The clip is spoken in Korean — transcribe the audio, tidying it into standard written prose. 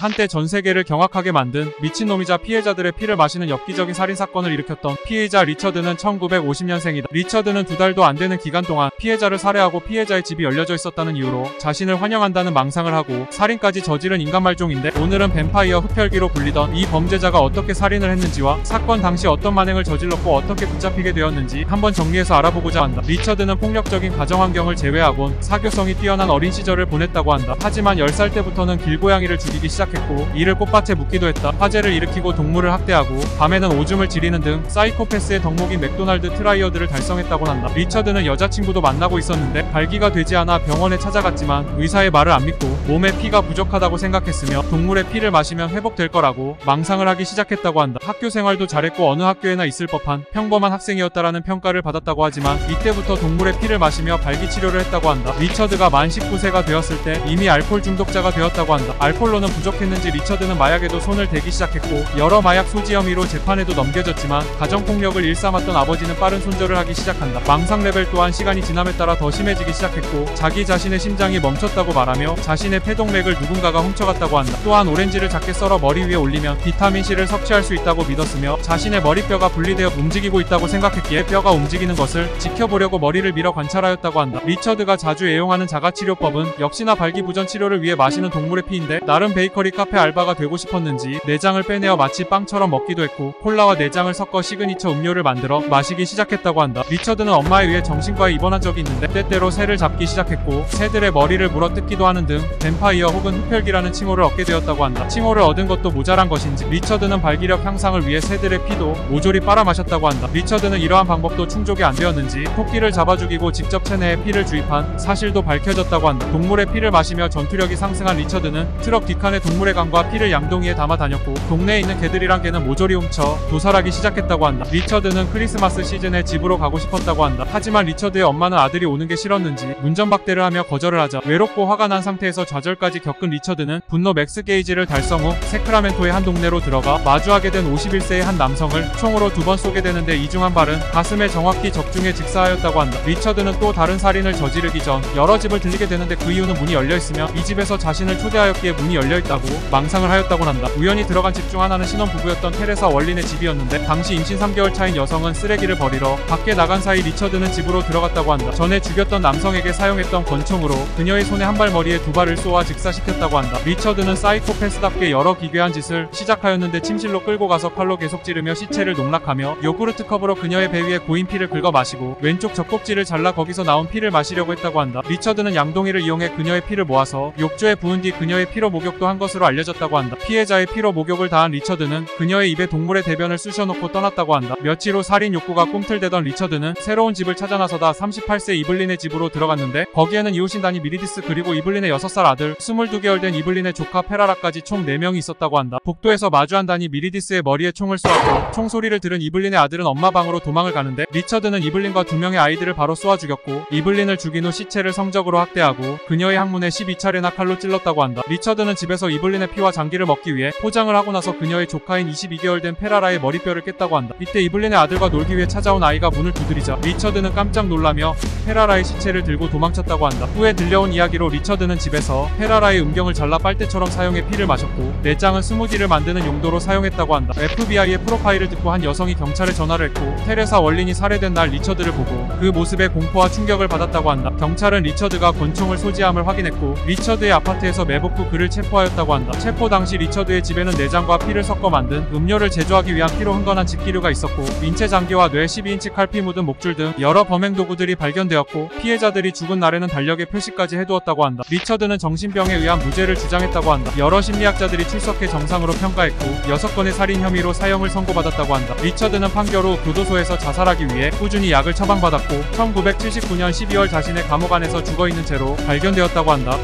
한때 전 세계를 경악하게 만든 미친놈이자 피해자들의 피를 마시는 엽기적인 살인사건을 일으켰던 피해자 리처드는 1950년생이다. 리처드는 2달도 안 되는 기간 동안 피해자를 살해하고 피해자의 집이 열려져 있었다는 이유로 자신을 환영한다는 망상을 하고 살인까지 저지른 인간말종인데, 오늘은 뱀파이어 흡혈귀로 불리던 이 범죄자가 어떻게 살인을 했는지와 사건 당시 어떤 만행을 저질렀고 어떻게 붙잡히게 되었는지 한번 정리해서 알아보고자 한다. 리처드는 폭력적인 가정환경을 제외하곤 사교성이 뛰어난 어린 시절을 보냈다고 한다. 하지만 10살 때부터는 길고양이를 죽이기 시작했고 이를 꽃밭에 묻기도 했다. 화재를 일으키고 동물을 학대하고 밤에는 오줌을 지리는 등 사이코패스의 덕목인 맥도날드 트라이어드를 달성했다고 한다. 리처드는 여자친구도 만나고 있었는데 발기가 되지 않아 병원에 찾아갔지만 의사의 말을 안 믿고 몸에 피가 부족하다고 생각했으며 동물의 피를 마시면 회복될 거라고 망상을 하기 시작했다고 한다. 학교 생활도 잘했고 어느 학교에나 있을 법한 평범한 학생이었다라는 평가를 받았다고 하지만 이때부터 동물의 피를 마시며 발기치료를 했다고 한다. 리처드가 만 19세가 되었을 때 이미 알코올 중독자가 되었다고 한다. 알코올로는 부족했는지 리처드는 마약에도 손을 대기 시작했고 여러 마약 소지 혐의로 재판에도 넘겨졌지만 가정폭력을 일삼았던 아버지는 빠른 손절을 하기 시작한다. 망상 레벨 또한 시간이 지남에 따라 더 심해지기 시작했고 자기 자신의 심장이 멈췄다고 말하며 자신의 폐동맥을 누군가가 훔쳐갔다고 한다. 또한 오렌지를 작게 썰어 머리 위에 올리면 비타민C를 섭취할 수 있다고 믿었으며 자신의 머리뼈가 분리되어 움직이고 있다고 생각했기에 뼈가 움직이는 것을 지켜보려고 머리를 밀어 관찰하였다고 한다. 리처드가 자주 애용하는 자가치료법은 역시나 발기부전 치료를 위해 마시는 동물의 피인데, 나름 베이커리 카페 알바가 되고 싶었는지 내장을 빼내어 마치 빵처럼 먹기도 했고 콜라와 내장을 섞어 시그니처 음료를 만들어 마시기 시작했다고 한다. 리처드는 엄마에 의해 정신과에 입원한 적이 있는데 때때로 새를 잡기 시작했고 새들의 머리를 물어 뜯기도 하는 등 뱀파이어 혹은 흡혈귀라는 칭호를 얻게 되었다고 한다. 칭호를 얻은 것도 모자란 것인지 리처드는 발기력 향상을 위해 새들의 피도 모조리 빨아 마셨다고 한다. 리처드는 이러한 방법도 충족이 안 되었는지 토끼를 잡아 죽이고 직접 체내에 피를 주입한 사실도 밝혀졌다고 한다. 동물의 피를 마시며 전투력이 상승한 리처드는 트럭 뒷칸에 동물의 간과 피를 양동이에 담아 다녔고 동네에 있는 개들이랑 개는 모조리 훔쳐 도살하기 시작했다고 한다. 리처드는 크리스마스 시즌에 집으로 가고 싶었다고 한다. 하지만 리처드의 엄마는 아들이 오는 게 싫었는지 문전박대를 하며 거절을 하자 외롭고 화가 난 상태에서 좌절까지 겪은 리처드는 분노 맥스 게이지를 달성 후 세크라멘토의 한 동네로 들어가 마주하게 된 51세의 한 남성을 총으로 2번 쏘게 되는데 이 중 한 발은 가슴에 정확히 적중해 직사하였다고 한다. 리처드는 또 다른 살인을 저지르기 전 여러 집을 들리게 되는데 그 이유는 문이 열려있으며 이 집에서 자신을 초대하였기에 문이 열려있다고 망상을 하였다곤 한다. 우연히 들어간 집 중 하나는 신혼부부였던 테레사 월린의 집이었는데 당시 임신 3개월 차인 여성은 쓰레기를 버리러 밖에 나간 사이 리처드는 집으로 들어갔다고 한다. 전에 죽였던 남성에게 사용했던 권총으로 그녀의 손에 한 발 머리에 2발을 쏘아 직사시켰다고 한다. 리처드는 사이코패스답게 여러 기괴한 짓을 시작하였는데 침실로 끌고 가서 칼로 계속 찌르며 시체를 농락하며 요구르트 컵으로 그녀의 배 위에 고인 피를 긁어 마시고 왼쪽 젖꼭지를 잘라 거기서 나온 피를 마시려고 했다고 한다. 리처드는 양동이를 이용해 그녀의 피를 모아서 욕조에 부은 뒤 그녀의 피로 목욕도 한 것으로 알려졌다고 한다. 피해자의 피로 목욕을 다한 리처드는 그녀의 입에 동물의 대변을 쑤셔놓고 떠났다고 한다. 며칠 후 살인 욕구가 꿈틀대던 리처드는 새로운 집을 찾아 나서다 38세 이블린의 집으로 들어갔는데 거기에는 이웃인 다니 미리디스 그리고 이블린의 6살 아들 22개월 된 이블린의 조카 페라라까지 총 4명이 있었다고 한다. 복도에서 마주한 다니 미리디스의 머리에 총을 쏘았고 총소리를 들은 이블린의 아들은 엄마 방으로 도망을 가는데 리처드는 이블린과 2명의 아이들을 바로 쏘아 죽였고 이블린을 죽인 후 시체를 성적으로 학대하고 그녀의 항문에 12차례나 칼로 찔렀다고 한다. 리처드는 집에서 이블린의 피와 장기를 먹기 위해 포장을 하고 나서 그녀의 조카인 22개월 된 페라라의 머리뼈를 깼다고 한다. 이때 이블린의 아들과 놀기 위해 찾아온 아이가 문을 두드리자 리처드는 깜짝 놀라며 페라라의 시체를 들고 도망쳤다고 한다. 후에 들려온 이야기로 리처드는 집에서 페라라의 음경을 잘라 빨대처럼 사용해 피를 마셨고 내장은 스무디를 만드는 용도로 사용했다고 한다. FBI의 프로파일을 듣고 한 여성이 경찰에 전화를 했고 테레사 월린이 살해된 날 리처드를 보고 그 모습에 공포와 충격을 받았다고 한다. 경찰은 리처드가 권총을 소지함을 확인했고 리처드의 아파트에서 매복 후 그를 체포하였다고 한다. 체포 당시 리처드의 집에는 내장과 피를 섞어 만든 음료를 제조하기 위한 피로 흥건한 집기류가 있었고 인체 장기와 뇌 12인치 칼피 묻은 목줄 등 여러 범행 도구들이 발견되었고 피해자들이 죽은 날에는 달력에 표시까지 해두었다고 한다. 리처드는 정신병에 의한 무죄를 주장했다고 한다. 여러 심리학자들이 출석해 정상으로 평가했고 6건의 살인 혐의로 사형을 선고받았다고 한다. 리처드는 판결 후 교도소에서 자살하기 위해 꾸준히 약을 처방받았고 1979년 12월 자신의 감옥 안에서 죽어있는 채로 발견되었다고 한다.